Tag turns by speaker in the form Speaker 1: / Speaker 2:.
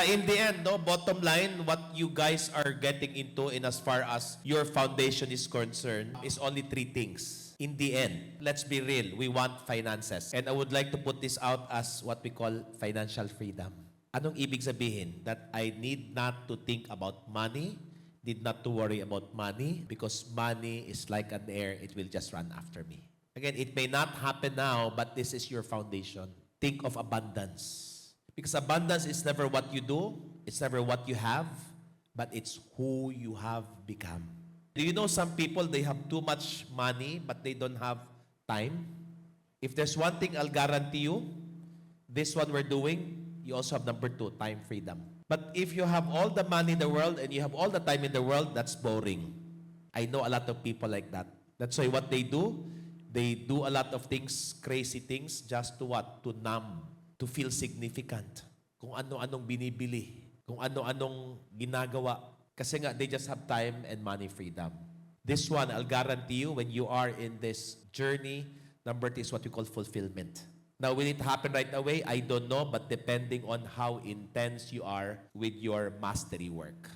Speaker 1: Kaya in the end, no, bottom line, what you guys are getting into in as far as your foundation is concerned is only three things. In the end, let's be real, we want finances. And I would like to put this out as what we call financial freedom. Anong ibig sabihin? That I need not to think about money, need not to worry about money, because money is like an air, it will just run after me. Again, it may not happen now, but this is your foundation. Think of abundance. Because abundance is never what you do, it's never what you have, but it's who you have become. Do you know some people, they have too much money, but they don't have time? If there's one thing I'll guarantee you, this one we're doing, you also have number 2, time freedom. But if you have all the money in the world and you have all the time in the world, that's boring. I know a lot of people like that. That's why what they do a lot of things, crazy things, just to what? To numb. To feel significant. Kung ano-anong binibili. Kung ano-anong ginagawa. Kasi nga, they just have time and money freedom. This one, I'll guarantee you, when you are in this journey, number 2 is what we call fulfillment. Now, will it happen right away? I don't know, but depending on how intense you are with your mastery work.